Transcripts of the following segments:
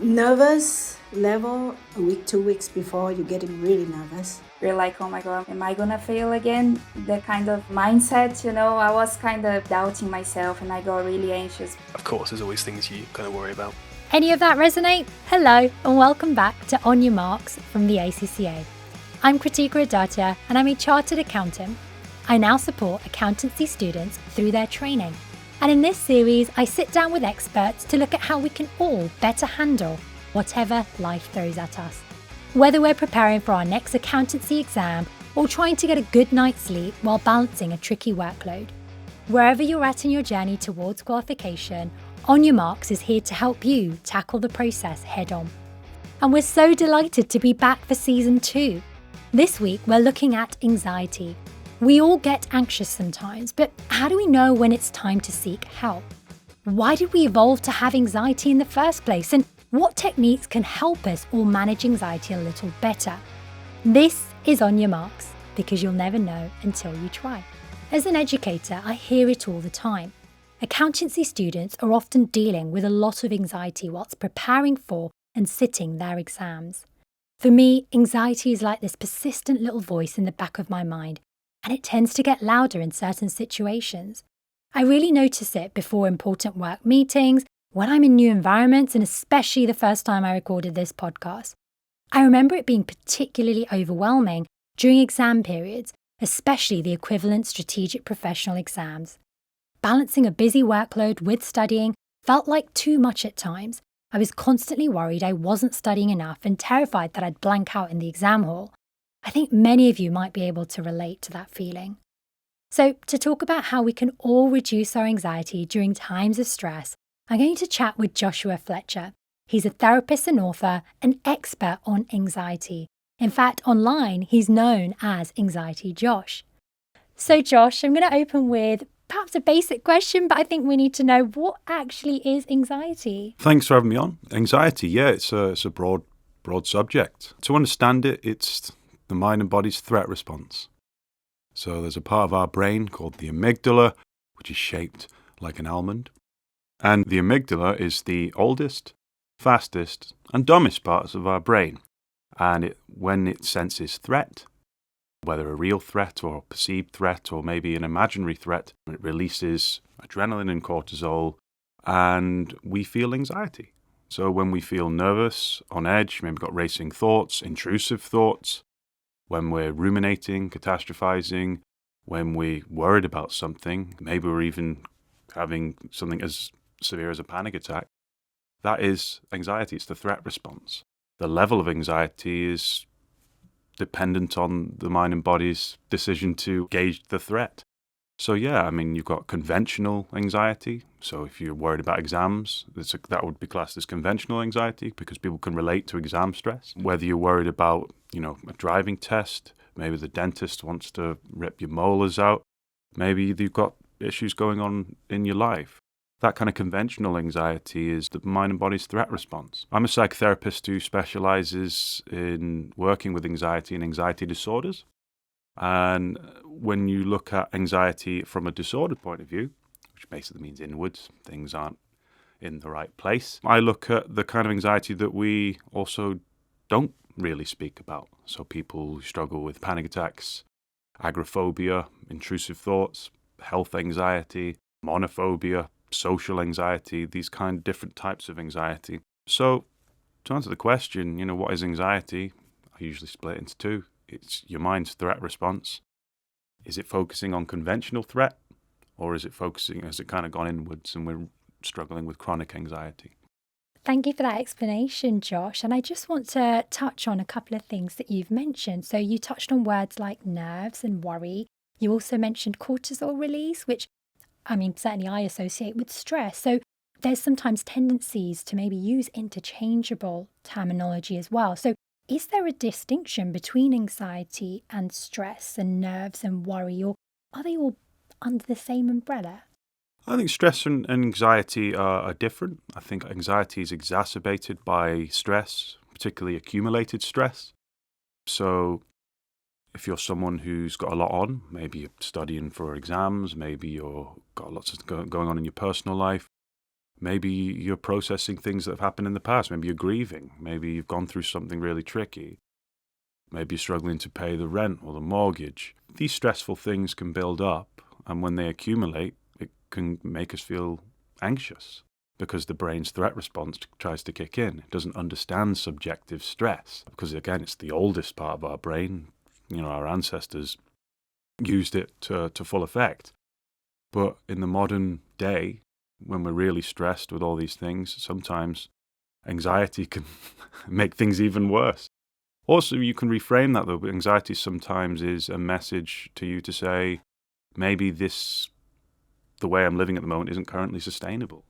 Nervous level a week, 2 weeks before, you're getting really nervous. You're like, oh my God, am I gonna fail again? That kind of mindset, I was kind of doubting myself and I got really anxious. Of course, there's always things you kind of worry about. Any of that resonate? Hello and welcome back to On Your Marks from the ACCA. I'm Kritika Adatia and I'm a chartered accountant. I now support accountancy students through their training. And in this series, I sit down with experts to look at how we can all better handle whatever life throws at us. Whether we're preparing for our next accountancy exam or trying to get a good night's sleep while balancing a tricky workload. Wherever you're at in your journey towards qualification, On Your Marks is here to help you tackle the process head on. And we're so delighted to be back for season 2. This week, we're looking at anxiety. We all get anxious sometimes, but how do we know when it's time to seek help? Why did we evolve to have anxiety in the first place? And what techniques can help us all manage anxiety a little better? This is On Your Marks, because you'll never know until you try. As an educator, I hear it all the time. Accountancy students are often dealing with a lot of anxiety whilst preparing for and sitting their exams. For me, anxiety is like this persistent little voice in the back of my mind, and it tends to get louder in certain situations. I really notice it before important work meetings, when I'm in new environments, and especially the first time I recorded this podcast. I remember it being particularly overwhelming during exam periods, especially the equivalent strategic professional exams. Balancing a busy workload with studying felt like too much at times. I was constantly worried I wasn't studying enough and terrified that I'd blank out in the exam hall. I think many of you might be able to relate to that feeling. So, to talk about how we can all reduce our anxiety during times of stress, I'm going to chat with Joshua Fletcher. He's a therapist and author, an expert on anxiety. In fact, online, he's known as Anxiety Josh. So, Josh, I'm going to open with perhaps a basic question, but I think we need to know, what actually is anxiety? Thanks for having me on. Anxiety, it's a broad subject. To understand it, it's the mind and body's threat response. So there's a part of our brain called the amygdala, which is shaped like an almond. And the amygdala is the oldest, fastest, and dumbest parts of our brain. And when it senses threat, whether a real threat or a perceived threat or maybe an imaginary threat, it releases adrenaline and cortisol, and we feel anxiety. So when we feel nervous, on edge, maybe got racing thoughts, intrusive thoughts, when we're ruminating, catastrophizing, when we're worried about something, maybe we're even having something as severe as a panic attack, that is anxiety. It's the threat response. The level of anxiety is dependent on the mind and body's decision to gauge the threat. So you've got conventional anxiety. So if you're worried about exams, that would be classed as conventional anxiety because people can relate to exam stress. Whether you're worried about, a driving test, maybe the dentist wants to rip your molars out, maybe you've got issues going on in your life. That kind of conventional anxiety is the mind and body's threat response. I'm a psychotherapist who specializes in working with anxiety and anxiety disorders. And when you look at anxiety from a disordered point of view, which basically means inwards, things aren't in the right place, I look at the kind of anxiety that we also don't really speak about. So people who struggle with panic attacks, agoraphobia, intrusive thoughts, health anxiety, monophobia, social anxiety, these kind of different types of anxiety. So to answer the question, what is anxiety? I usually split it into two. It's your mind's threat response. Is it focusing on conventional threat, or has it kind of gone inwards and we're struggling with chronic anxiety? Thank you for that explanation, Josh. And I just want to touch on a couple of things that you've mentioned. So you touched on words like nerves and worry. You also mentioned cortisol release, which, certainly I associate with stress. So there's sometimes tendencies to maybe use interchangeable terminology as well. So is there a distinction between anxiety and stress and nerves and worry, or are they all under the same umbrella? I think stress and anxiety are different. I think anxiety is exacerbated by stress, particularly accumulated stress. So if you're someone who's got a lot on, maybe you're studying for exams, maybe you've got lots of going on in your personal life, Maybe you're processing things that have happened in the past. Maybe you're grieving. Maybe you've gone through something really tricky. Maybe you're struggling to pay the rent or the mortgage. These stressful things can build up, and when they accumulate, it can make us feel anxious because the brain's threat response tries to kick in. It doesn't understand subjective stress because, again, it's the oldest part of our brain. Our ancestors used it to full effect. But in the modern day, when we're really stressed with all these things, sometimes anxiety can make things even worse. Also, you can reframe that, though. Anxiety sometimes is a message to you to say, maybe the way I'm living at the moment isn't currently sustainable.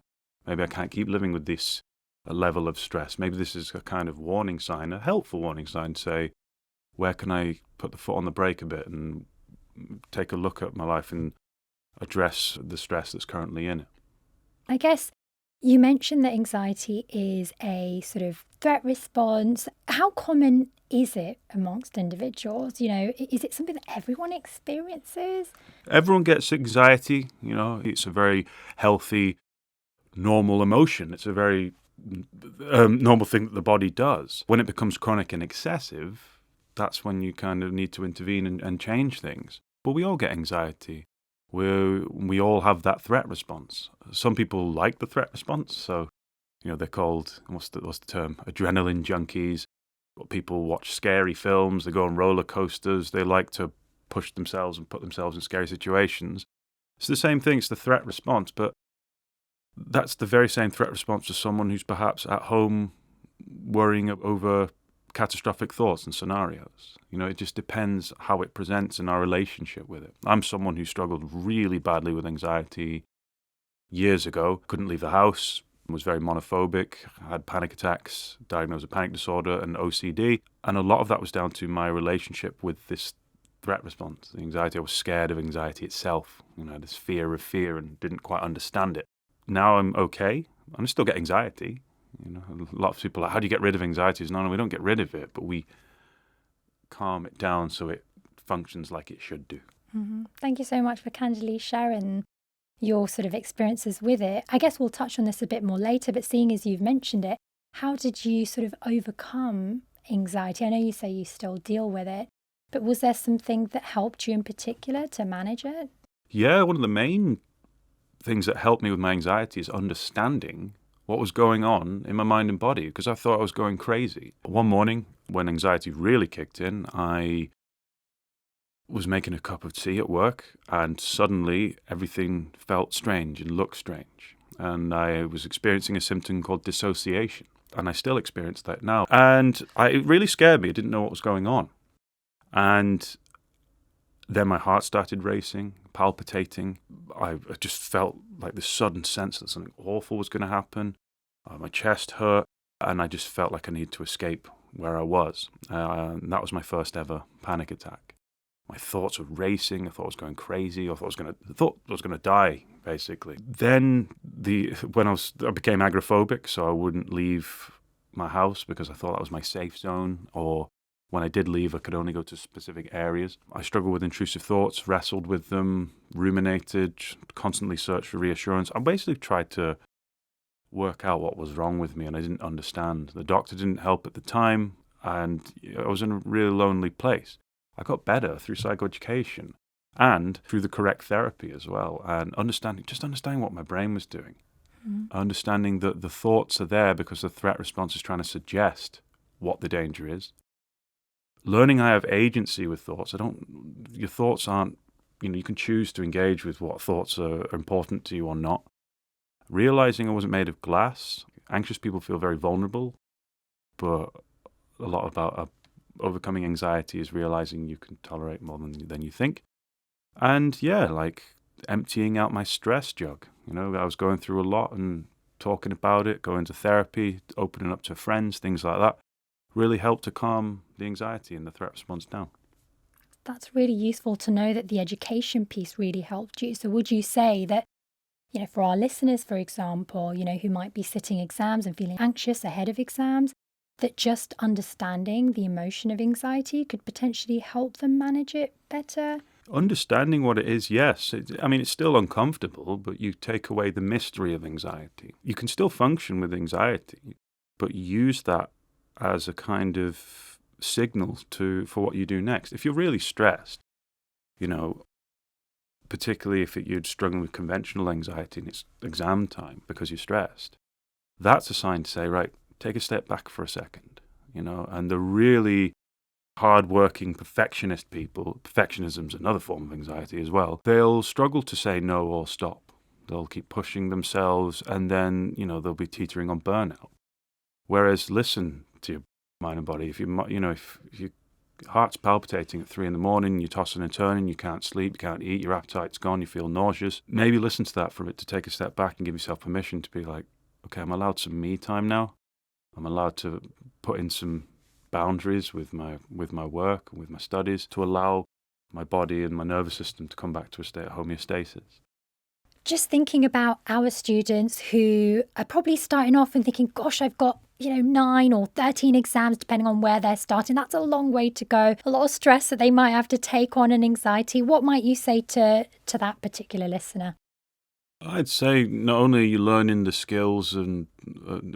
Maybe I can't keep living with this level of stress. Maybe this is a kind of warning sign, a helpful warning sign to say, where can I put the foot on the brake a bit and take a look at my life and address the stress that's currently in it? I guess you mentioned that anxiety is a sort of threat response. How common is it amongst individuals? Is it something that everyone experiences? Everyone gets anxiety. It's a very healthy, normal emotion. It's a very normal thing that the body does. When it becomes chronic and excessive, that's when you kind of need to intervene and change things. But we all get anxiety. We all have that threat response. Some people like the threat response, so they're called, what's the term? Adrenaline junkies. People watch scary films. They go on roller coasters. They like to push themselves and put themselves in scary situations. It's the same thing. It's the threat response, but that's the very same threat response to someone who's perhaps at home worrying over catastrophic thoughts and scenarios. It just depends how it presents in our relationship with it. I'm someone who struggled really badly with anxiety years ago. Couldn't leave the house, was very monophobic, had panic attacks, diagnosed with panic disorder and OCD. And a lot of that was down to my relationship with this threat response, the anxiety. I was scared of anxiety itself, this fear of fear, and didn't quite understand it. Now I'm okay. I still get anxiety. A lot of people are like, how do you get rid of anxiety? No, we don't get rid of it, but we calm it down so it functions like it should do. Mm-hmm. Thank you so much for candidly sharing your sort of experiences with it. I guess we'll touch on this a bit more later, but seeing as you've mentioned it, how did you sort of overcome anxiety? I know you say you still deal with it, but was there something that helped you in particular to manage it? Yeah, one of the main things that helped me with my anxiety is understanding what was going on in my mind and body, because I thought I was going crazy. One morning, when anxiety really kicked in, I was making a cup of tea at work, and suddenly everything felt strange and looked strange. And I was experiencing a symptom called dissociation, and I still experience that now. And it really scared me. I didn't know what was going on. And then my heart started racing, palpitating. I just felt like this sudden sense that something awful was going to happen. My chest hurt, and I just felt like I needed to escape where I was. And that was my first ever panic attack. My thoughts were racing. I thought I was going crazy. I thought I was going to die, basically. Then I became agoraphobic, so I wouldn't leave my house because I thought that was my safe zone, or when I did leave, I could only go to specific areas. I struggled with intrusive thoughts, wrestled with them, ruminated, constantly searched for reassurance. I basically tried to work out what was wrong with me, and I didn't understand. The doctor didn't help at the time, and I was in a really lonely place. I got better through psychoeducation and through the correct therapy as well, and understanding what my brain was doing. Understanding that the thoughts are there because the threat response is trying to suggest what the danger is. Learning I have agency with thoughts. Your thoughts aren't, you can choose to engage with what thoughts are important to you or not. Realizing I wasn't made of glass. Anxious people feel very vulnerable, but a lot about overcoming anxiety is realizing you can tolerate more than you think. And yeah, like emptying out my stress jug. I was going through a lot, and talking about it, going to therapy, opening up to friends, things like that, really helped to calm the anxiety and the threat response down. That's really useful to know that the education piece really helped you. So would you say that, for our listeners, for example, who might be sitting exams and feeling anxious ahead of exams, that just understanding the emotion of anxiety could potentially help them manage it better? Understanding what it is, yes. It's still uncomfortable, but you take away the mystery of anxiety. You can still function with anxiety, but use that as a kind of signal for what you do next. If you're really stressed, particularly if you're struggling with conventional anxiety and it's exam time because you're stressed, that's a sign to say, right, take a step back for a second, and the really hard-working perfectionist people, perfectionism's another form of anxiety as well, they'll struggle to say no or stop. They'll keep pushing themselves, and then, they'll be teetering on burnout. Whereas listen to your mind and body. If your heart's palpitating at 3 a.m, you're tossing and turning, you can't sleep, you can't eat, your appetite's gone, you feel nauseous, maybe listen to that for a bit, to take a step back and give yourself permission to be like, okay, I'm allowed some me time now. I'm allowed to put in some boundaries with my work and with my studies to allow my body and my nervous system to come back to a state of homeostasis. Just thinking about our students who are probably starting off and thinking, gosh, I've got 9 or 13 exams, depending on where they're starting. That's a long way to go. A lot of stress that they might have to take on, and anxiety. What might you say to that particular listener? I'd say not only are you learning the skills and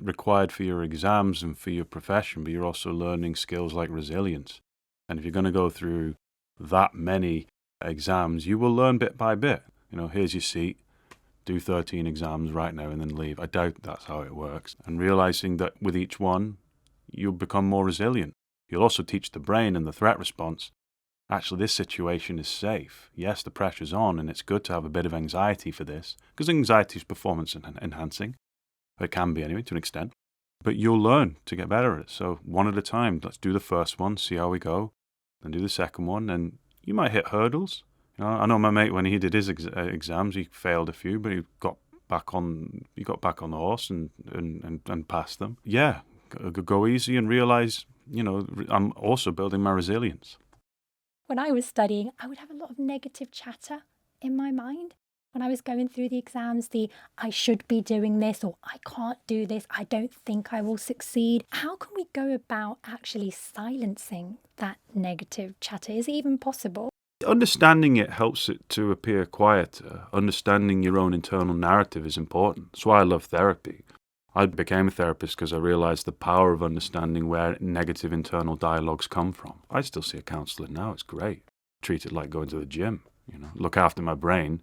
required for your exams and for your profession, but you're also learning skills like resilience. And if you're going to go through that many exams, you will learn bit by bit. Here's your seat, do 13 exams right now and then leave. I doubt that's how it works. And realizing that with each one, you'll become more resilient. You'll also teach the brain and the threat response, actually, this situation is safe. Yes, the pressure's on, and it's good to have a bit of anxiety for this, because anxiety is performance enhancing. It can be anyway, to an extent. But you'll learn to get better at it. So one at a time. Let's do the first one, see how we go. Then do the second one, and you might hit hurdles. I know my mate, when he did his exams, he failed a few, but he got back on the horse and passed them. Yeah, go easy and realize, I'm also building my resilience. When I was studying, I would have a lot of negative chatter in my mind. When I was going through the exams, I should be doing this, or I can't do this, I don't think I will succeed. How can we go about actually silencing that negative chatter? Is it even possible? Understanding it helps it to appear quieter. Understanding your own internal narrative is important. That's why I love therapy. I became a therapist because I realized the power of understanding where negative internal dialogues come from. I still see a counselor now. It's great. Treat it like going to the gym, look after my brain.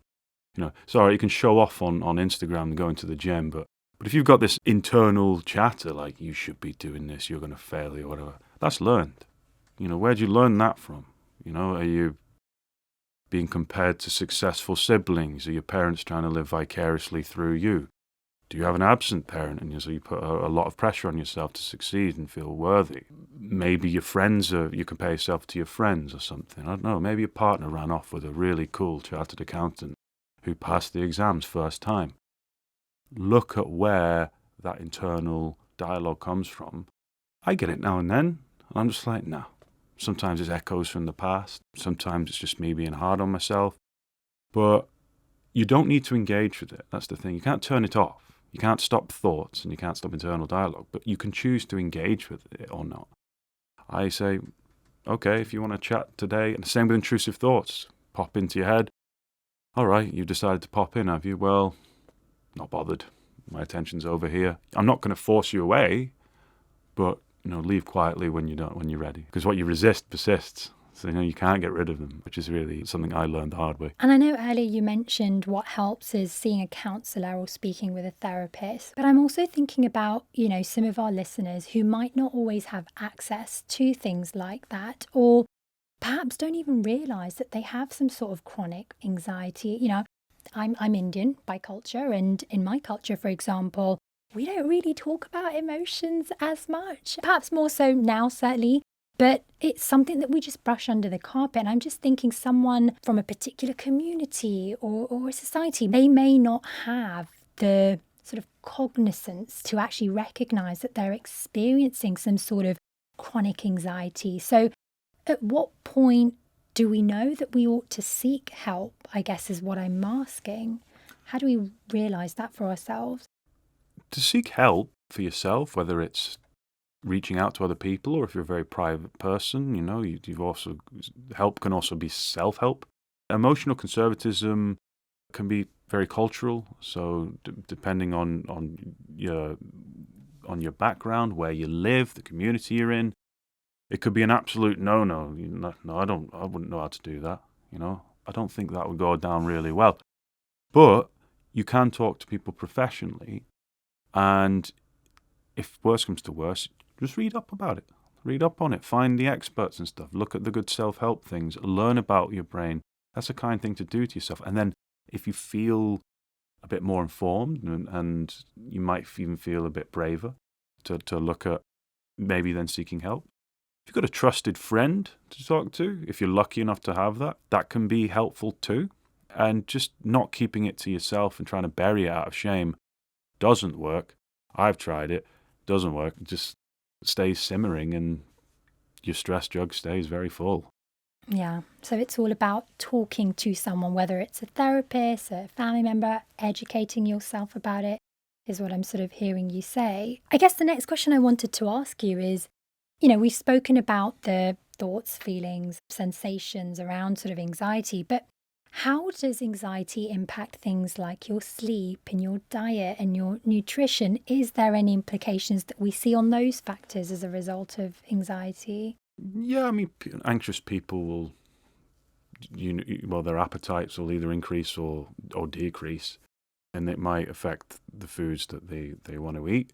Sorry, you can show off on Instagram going to the gym, but if you've got this internal chatter like you should be doing this, you're going to fail or whatever, that's learned. Where'd you learn that from? Are you being compared to successful siblings? Are your parents trying to live vicariously through you? Do you have an absent parent, and so you put a lot of pressure on yourself to succeed and feel worthy? Maybe your friends you compare yourself to your friends or something. I don't know. Maybe your partner ran off with a really cool chartered accountant who passed the exams first time. Look at where that internal dialogue comes from. I get it now and then. I'm just like, no. Sometimes it's echoes from the past. Sometimes it's just me being hard on myself. But you don't need to engage with it. That's the thing. You can't turn it off. You can't stop thoughts and you can't stop internal dialogue, but you can choose to engage with it or not. I say, okay, if you want to chat today, and the same with intrusive thoughts, pop into your head. All right, you've decided to pop in, have you? Well, not bothered. My attention's over here. I'm not going to force you away, but leave quietly when you're ready. Because what you resist persists. So, you can't get rid of them, which is really something I learned the hard way. And I know earlier you mentioned what helps is seeing a counsellor or speaking with a therapist. But I'm also thinking about, some of our listeners who might not always have access to things like that, or perhaps don't even realise that they have some sort of chronic anxiety. I'm Indian by culture, and in my culture, for example, we don't really talk about emotions as much. Perhaps more so now, certainly. But it's something that we just brush under the carpet. And I'm just thinking someone from a particular community or a society, they may not have the sort of cognizance to actually recognise that they're experiencing some sort of chronic anxiety. So at what point do we know that we ought to seek help, I guess is what I'm asking. How do we realise that for ourselves? To seek help for yourself, whether it's reaching out to other people, or if you're a very private person, you've also, help can also be self-help. Emotional conservatism can be very cultural. So depending on your background, where you live, the community you're in, it could be an absolute no. No, I wouldn't know how to do that. I don't think that would go down really well. But you can talk to people professionally, and if worse comes to worse, just read up about it. Read up on it. Find the experts and stuff. Look at the good self-help things. Learn about your brain. That's a kind thing to do to yourself. And then if you feel a bit more informed, and you might even feel a bit braver to look at maybe then seeking help. If you've got a trusted friend to talk to, if you're lucky enough to have that, that can be helpful too. And just not keeping it to yourself and trying to bury it out of shame doesn't work. I've tried it. Doesn't work. It just stays simmering and your stress jug stays very full. Yeah. So it's all about talking to someone, whether it's a therapist, a family member, educating yourself about it is what I'm sort of hearing you say. I guess the next question I wanted to ask you is, we've spoken about the thoughts, feelings, sensations around sort of anxiety, but how does anxiety impact things like your sleep and your diet and your nutrition? Is there any implications that we see on those factors as a result of anxiety? Yeah, I mean, anxious people will, their appetites will either increase or decrease, and it might affect the foods that they want to eat.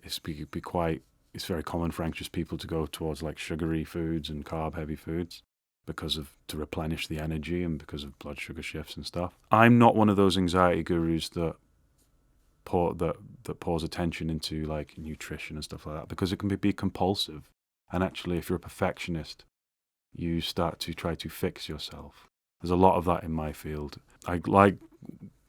It's very common for anxious people to go towards like sugary foods and carb-heavy foods to replenish the energy and because of blood sugar shifts and stuff. I'm not one of those anxiety gurus that pours attention into like nutrition and stuff like that, because it can be compulsive. And actually, if you're a perfectionist, you start to try to fix yourself. There's a lot of that in my field. I like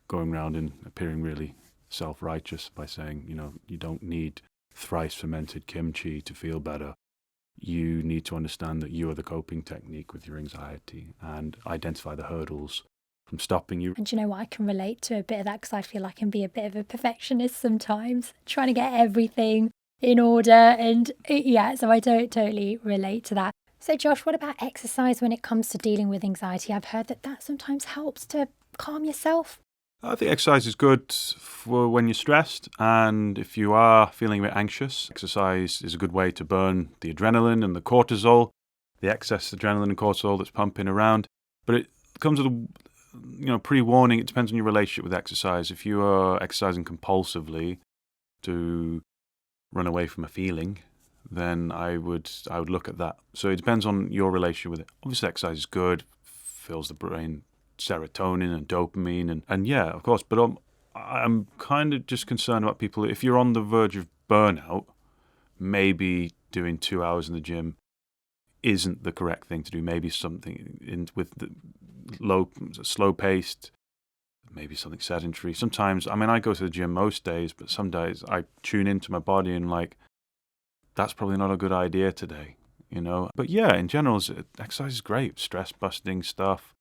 going around and appearing really self-righteous by saying, you don't need thrice fermented kimchi to feel better. You need to understand that you are the coping technique with your anxiety and identify the hurdles from stopping you. And you know what? I can relate to a bit of that because I feel I can be a bit of a perfectionist sometimes, trying to get everything in order. And so I don't totally relate to that. So Josh, what about exercise when it comes to dealing with anxiety? I've heard that sometimes helps to calm yourself. I think exercise is good for when you're stressed, and if you are feeling a bit anxious, exercise is a good way to burn the adrenaline and the cortisol, the excess adrenaline and cortisol that's pumping around. But it comes with a pre-warning. It depends on your relationship with exercise. If you are exercising compulsively to run away from a feeling, then I would look at that. So it depends on your relationship with it. Obviously, exercise is good, fills the brain serotonin and dopamine, and yeah, of course. But I'm kind of just concerned about people. If you're on the verge of burnout, maybe doing 2 hours in the gym isn't the correct thing to do. Maybe something with the slow paced, maybe something sedentary. Sometimes, I go to the gym most days, but some days I tune into my body and that's probably not a good idea today, But yeah, in general, exercise is great. Stress busting stuff,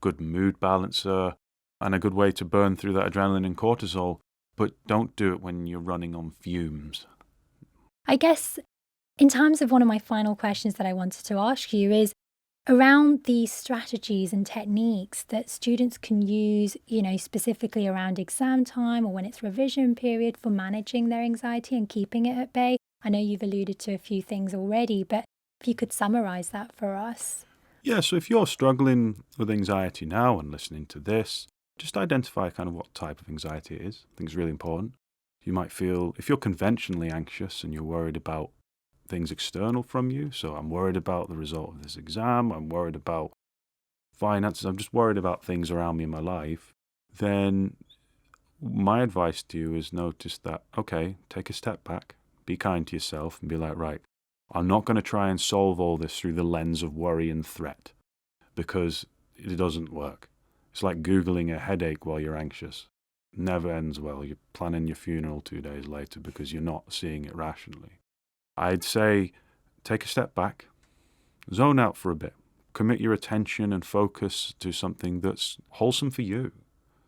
good mood balancer, and a good way to burn through that adrenaline and cortisol. But don't do it when you're running on fumes. I guess in terms of one of my final questions that I wanted to ask you is around the strategies and techniques that students can use, specifically around exam time or when it's revision period for managing their anxiety and keeping it at bay. I know you've alluded to a few things already, but if you could summarize that for us. Yeah, so if you're struggling with anxiety now and listening to this, just identify kind of what type of anxiety it is. I think it's really important. You might feel, if you're conventionally anxious and you're worried about things external from you, so I'm worried about the result of this exam, I'm worried about finances, I'm just worried about things around me in my life, then my advice to you is notice that, okay, take a step back, be kind to yourself and be like, right, I'm not going to try and solve all this through the lens of worry and threat, because it doesn't work. It's like Googling a headache while you're anxious. It never ends well. You're planning your funeral 2 days later because you're not seeing it rationally. I'd say take a step back, zone out for a bit, commit your attention and focus to something that's wholesome for you.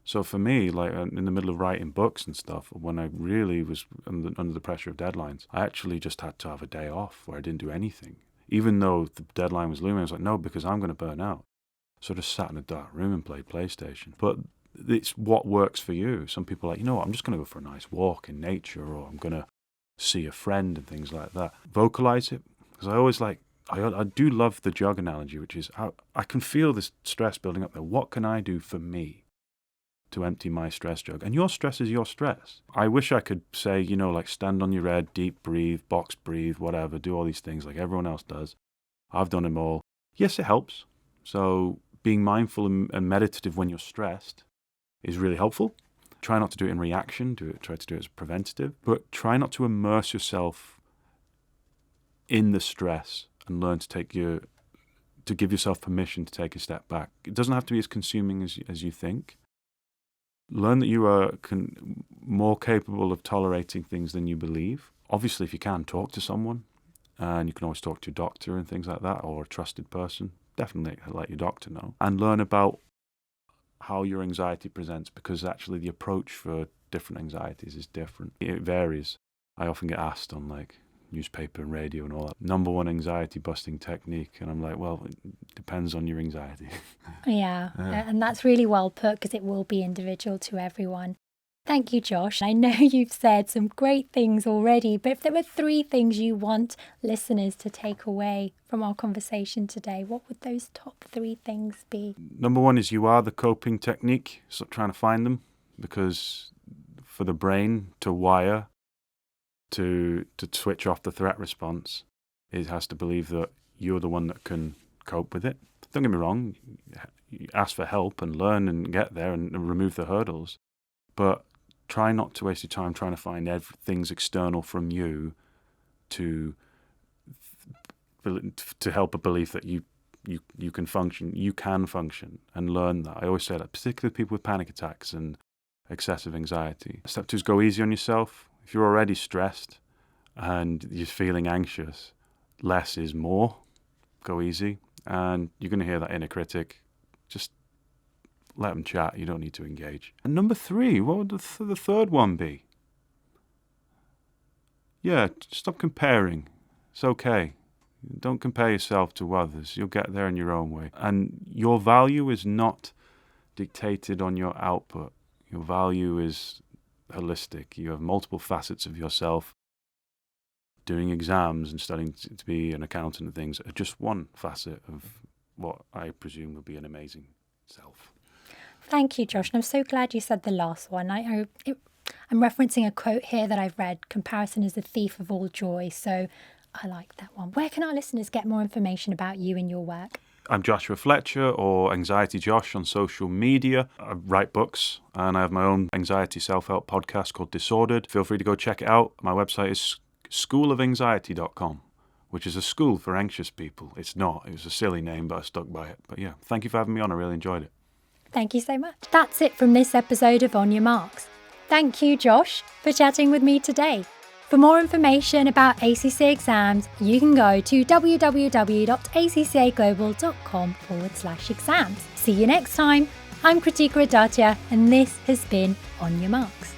So for me, in the middle of writing books and stuff, when I really was under the pressure of deadlines, I actually just had to have a day off where I didn't do anything. Even though the deadline was looming, I was like, no, because I'm going to burn out. sort of sat in a dark room and played PlayStation. But it's what works for you. Some people are like, you know what, I'm just going to go for a nice walk in nature, or I'm going to see a friend and things like that. Vocalize it. Because I always I do love the jug analogy, which is I can feel this stress building up there. What can I do for me to empty my stress jug? And your stress is your stress. I wish I could say, like stand on your head, deep breathe, box breathe, whatever, do all these things like everyone else does. I've done them all. Yes, it helps. So being mindful and meditative when you're stressed is really helpful. Try not to do it in reaction. Try to do it as preventative. But try not to immerse yourself in the stress and learn to give yourself permission to take a step back. It doesn't have to be as consuming as you think. Learn that you are more capable of tolerating things than you believe. Obviously, if you can, talk to someone. And you can always talk to your doctor and things like that, or a trusted person. Definitely let your doctor know. And learn about how your anxiety presents, because actually the approach for different anxieties is different. It varies. I often get asked on newspaper and radio and all that, number one anxiety busting technique, and I'm like, well, it depends on your anxiety. Yeah, and that's really well put, because it will be individual to everyone. Thank you, Josh. I know you've said some great things already, but if there were 3 things you want listeners to take away from our conversation today, what would those top 3 things be? Number 1 is you are the coping technique. Stop trying to find them, because for the brain to wire, to switch off the threat response, it has to believe that you're the one that can cope with it. Don't get me wrong, you ask for help and learn and get there and remove the hurdles, but try not to waste your time trying to find things external from you to help a belief that you can function. You can function, and learn that. I always say that, particularly people with panic attacks and excessive anxiety. Step 2 is go easy on yourself. If you're already stressed and you're feeling anxious, less is more. Go easy. And you're going to hear that inner critic. Just let them chat. You don't need to engage. And number 3, what would the third one be? Yeah, stop comparing. It's okay. Don't compare yourself to others. You'll get there in your own way. And your value is not dictated on your output. Your value is holistic. You have multiple facets of yourself. Doing exams and studying to be an accountant and things are just one facet of what I presume will be an amazing self. Thank you, Josh. And I'm so glad you said the last one. I'm referencing a quote here that I've read: comparison is the thief of all joy. So I like that one. Where can our listeners get more information about you and your work? I'm Joshua Fletcher, or Anxiety Josh on social media. I write books, and I have my own anxiety self-help podcast called Disordered. Feel free to go check it out. My website is schoolofanxiety.com, which is a school for anxious people. It's not. It was a silly name, but I stuck by it. But yeah, thank you for having me on. I really enjoyed it. Thank you so much. That's it from this episode of On Your Marks. Thank you, Josh, for chatting with me today. For more information about ACCA exams, you can go to www.accaglobal.com/exams. See you next time. I'm Kritika Adatia, and this has been On Your Marks.